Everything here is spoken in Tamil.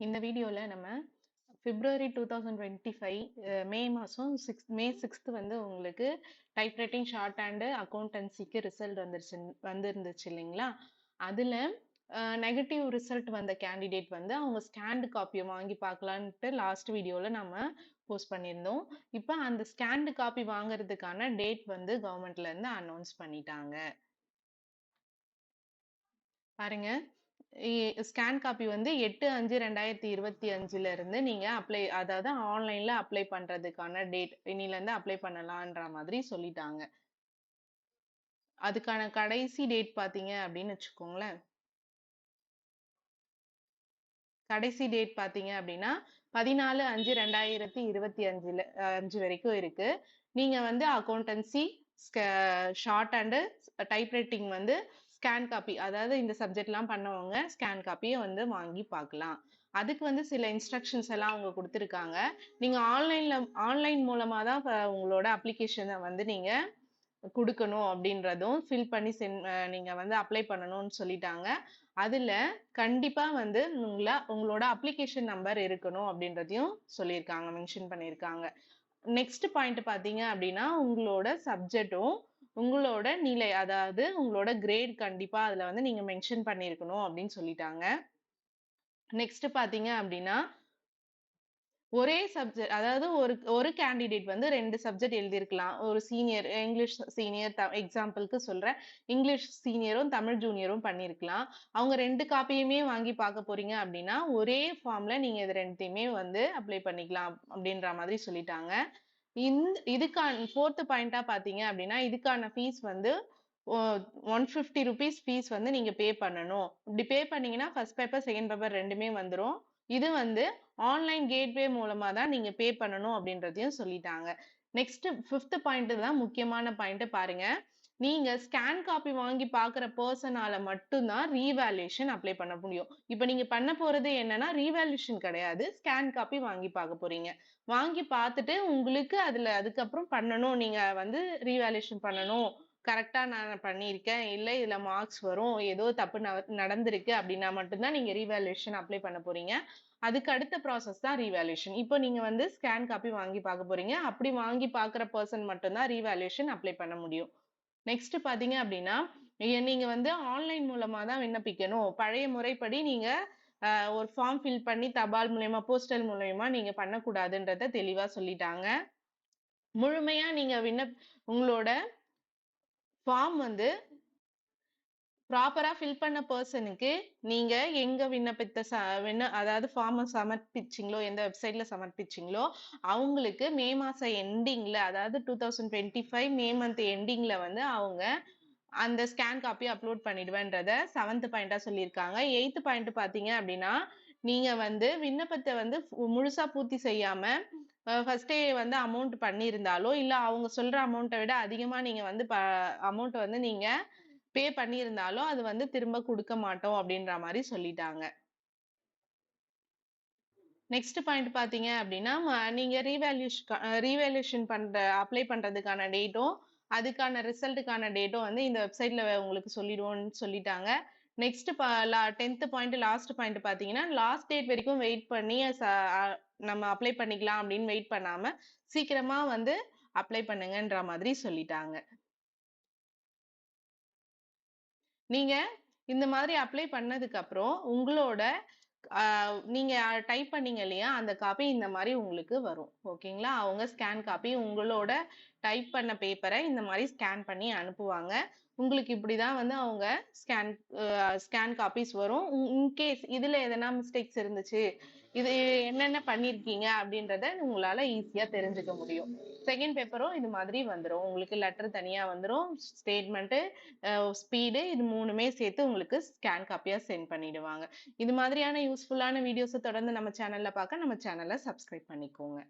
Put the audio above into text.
இந்த வீடியோல நம்ம பிப்ரவரி 2025 மே மாசம் மே 6th வந்து உங்களுக்கு டைப்ரைட்டிங் ஷார்ட் அண்ட் அக்கௌண்டன்சிக்கு ரிசல்ட் வந்திருந்துச்சு இல்லைங்களா? அதுல நெகட்டிவ் ரிசல்ட் வந்த கேண்டிடேட் வந்து அவங்க ஸ்கேன்டு காப்பியை வாங்கி பார்க்கலான்ட்டு லாஸ்ட் வீடியோல நம்ம போஸ்ட் பண்ணியிருந்தோம். இப்போ அந்த ஸ்கேன்டு காப்பி வாங்குறதுக்கான டேட் வந்து கவர்மெண்ட்ல இருந்து அனௌன்ஸ் பண்ணிட்டாங்க. பாருங்க, ஸ்கேன் காப்பி வந்து 8/5/2025 இருந்து நீங்க அதாவது ஆன்லைன்ல அப்ளை பண்றதுக்கான டேட் இன்னில இருந்து அப்ளை பண்ணலான்ற மாதிரி சொல்லிட்டாங்க. அதுக்கான கடைசி டேட் பாத்தீங்க அப்படின்னு வச்சுக்கோங்களேன். கடைசி டேட் பாத்தீங்க அப்படின்னா 14/5/2025 வரைக்கும் இருக்கு. நீங்க வந்து அக்கௌண்டன்சி, ஷார்ட் அண்ட் டைப்ரைட்டிங் வந்து ஸ்கேன் காப்பி, அதாவது இந்த சப்ஜெக்ட்லாம் பண்ணவங்க ஸ்கேன் காப்பியை வந்து வாங்கி பார்க்கலாம். அதுக்கு வந்து சில இன்ஸ்ட்ரக்ஷன்ஸ் எல்லாம் அவங்க கொடுத்துருக்காங்க. நீங்க ஆன்லைன் மூலமா தான் உங்களோட அப்ளிகேஷனை வந்து நீங்க குடுக்கணும் அப்படின்றதும் ஃபில் பண்ணி நீங்க வந்து அப்ளை பண்ணணும்னு சொல்லிட்டாங்க. அதுல கண்டிப்பா வந்து உங்களோட அப்ளிகேஷன் நம்பர் இருக்கணும் அப்படின்றதையும் சொல்லியிருக்காங்க, மென்ஷன் பண்ணியிருக்காங்க. நெக்ஸ்ட் பாயிண்ட் பாத்தீங்க அப்படின்னா உங்களோட சப்ஜெக்டும் உங்களோட நிலை, அதாவது உங்களோட கிரேட் கண்டிப்பா அதுல வந்து நீங்க மென்ஷன் பண்ணிருக்கணும் அப்படின்னு சொல்லிட்டாங்க. நெக்ஸ்ட் பாத்தீங்க அப்படின்னா ஒரே சப்ஜெக்ட், அதாவது ஒரு கேண்டிடேட் வந்து 2 சப்ஜெக்ட் எழுதியிருக்கலாம். ஒரு சீனியர் இங்கிலீஷ் சீனியர், எக்ஸாம்பிளுக்கு சொல்றேன், இங்கிலீஷ் சீனியரும் தமிழ் ஜூனியரும் பண்ணியிருக்கலாம். அவங்க 2 காப்பியுமே வாங்கி பார்க்க போறீங்க அப்படின்னா ஒரே ஃபார்ம்ல நீங்க இது 2த்தையுமே வந்து அப்ளை பண்ணிக்கலாம் அப்படின்ற மாதிரி சொல்லிட்டாங்க. இதுக்கான 4th பாயிண்டா பாத்தீங்க அப்படின்னா இதுக்கான ஃபீஸ் வந்து 150 rupees ஃபீஸ் வந்து நீங்க பே பண்ணணும். இப்படி பே பண்ணீங்கன்னா ஃபர்ஸ்ட் பேப்பர் செகண்ட் பேப்பர் ரெண்டுமே வந்துடும். இது வந்து ஆன்லைன் கேட்வே மூலமா தான் நீங்க பே பண்ணணும் அப்படின்றதையும் சொல்லிட்டாங்க. நெக்ஸ்ட் 5th பாயிண்ட் தான் முக்கியமான பாயிண்ட். பாருங்க, நீங்க ஸ்கேன் காப்பி வாங்கி பாக்குற பர்சனால மட்டும்தான் ரீவேல்யூஷன் அப்ளை பண்ண முடியும். இப்ப நீங்க பண்ண போறது என்னன்னா ரீவேல்யூஷன் கிடையாது, ஸ்கேன் காப்பி வாங்கி பார்க்க போறீங்க. வாங்கி பார்த்துட்டு உங்களுக்கு அதுக்கப்புறம் பண்ணணும், நீங்க வந்து ரீவேல்யூஷன் பண்ணணும், கரெக்டா நான் பண்ணியிருக்கேன், இல்ல இதுல மார்க்ஸ் வரும், ஏதோ தப்பு நடந்திருக்கு அப்படின்னா மட்டும்தான் நீங்க ரீவேல்யூஷன் அப்ளை பண்ண போறீங்க. அதுக்கு அடுத்த ப்ராசஸ் தான் ரீவேல்யூஷன். இப்போ நீங்க வந்து ஸ்கேன் காப்பி வாங்கி பார்க்க போறீங்க. அப்படி வாங்கி பார்க்குற பர்சன் மட்டும்தான் ரீவேல்யூஷன் அப்ளை பண்ண முடியும். நெக்ஸ்ட் பாத்தீங்க அப்படின்னா நீங்க வந்து ஆன்லைன் மூலமா தான் விண்ணப்பிக்கணும். பழைய முறைப்படி நீங்க ஒரு ஃபார்ம் ஃபில் பண்ணி தபால் மூலயமா, போஸ்டல் மூலயமா நீங்க பண்ணக்கூடாதுன்றத தெளிவா சொல்லிட்டாங்க. முழுமையா நீங்க உங்களோட ஃபார்ம் வந்து ப்ராப்பரா ஃபில் பண்ண பர்சனுக்கு நீங்க எங்க அதாவது ஃபார்ம் சமர்ப்பிச்சீங்களோ, எந்த வெப்சைட்ல சமர்ப்பிச்சீங்களோ அவங்களுக்கு மே மாசம் எண்டிங்ல, அதாவது 2025 மே மந்த் எண்டிங்ல வந்து அவங்க அந்த ஸ்கேன் காப்பி அப்லோட் பண்ணிடுவேன்றத 7th பாயிண்டா சொல்லியிருக்காங்க. 8th பாயிண்ட் பாத்தீங்க அப்படின்னா நீங்க வந்து விண்ணப்பத்தை வந்து முழுசா பூர்த்தி செய்யாம ஃபர்ஸ்டே வந்து அமௌண்ட் பண்ணியிருந்தாலோ, இல்ல அவங்க சொல்ற அமௌண்ட்டை விட அதிகமா நீங்க வந்து அமௌண்ட் வந்து நீங்க பே பண்ணியிருந்தாலும் அது வந்து திரும்ப கொடுக்க மாட்டோம் அப்படின்ற மாதிரி சொல்லிட்டாங்க. நெக்ஸ்ட் பாயிண்ட் பாத்தீங்க அப்படின்னா நீங்க ரீவேல்யூஷன் அப்ளை பண்றதுக்கான டேட்டும் அதுக்கான ரிசல்ட்டுக்கான டேட்டும் வந்து இந்த வெப்சைட்ல உங்களுக்கு சொல்லிடுவோம்னு சொல்லிட்டாங்க. Next 10th point last point பாத்தீங்கன்னா லாஸ்ட் டேட் வரைக்கும் வெயிட் பண்ணி நம்ம அப்ளை பண்ணிக்கலாம் அப்படின்னு வெயிட் பண்ணாம சீக்கிரமா வந்து அப்ளை பண்ணுங்கன்ற மாதிரி சொல்லிட்டாங்க. நீங்க இந்த மாதிரி அப்ளை பண்ணதுக்கு அப்புறம் உங்களோட நீங்க டைப் பண்ணீங்க இல்லையா, அந்த காப்பி இந்த மாதிரி உங்களுக்கு வரும். ஓகேங்களா? அவங்க ஸ்கேன் காப்பி உங்களோட டைப் பண்ண பேப்பரை இந்த மாதிரி ஸ்கேன் பண்ணி அனுப்புவாங்க. உங்களுக்கு இப்படிதான் வந்து அவங்க ஸ்கேன் காப்பீஸ் வரும். இன்கேஸ் இதுல எதனா மிஸ்டேக்ஸ் இருந்துச்சு, இது என்னென்ன பண்ணிருக்கீங்க அப்படின்றத உங்களால ஈஸியா தெரிஞ்சுக்க முடியும். செகண்ட் பேப்பரும் இது மாதிரி வந்துடும். உங்களுக்கு லெட்டர் தனியா வந்துடும், ஸ்டேட்மெண்ட், ஸ்பீடு, இது 3மே சேர்த்து உங்களுக்கு ஸ்கேன் காப்பியா சென்ட் பண்ணிடுவாங்க. இது மாதிரியான யூஸ்ஃபுல்லான வீடியோஸை தொடர்ந்து நம்ம சேனல்ல பார்க்க நம்ம சேனலை சப்ஸ்கிரைப் பண்ணிக்கோங்க.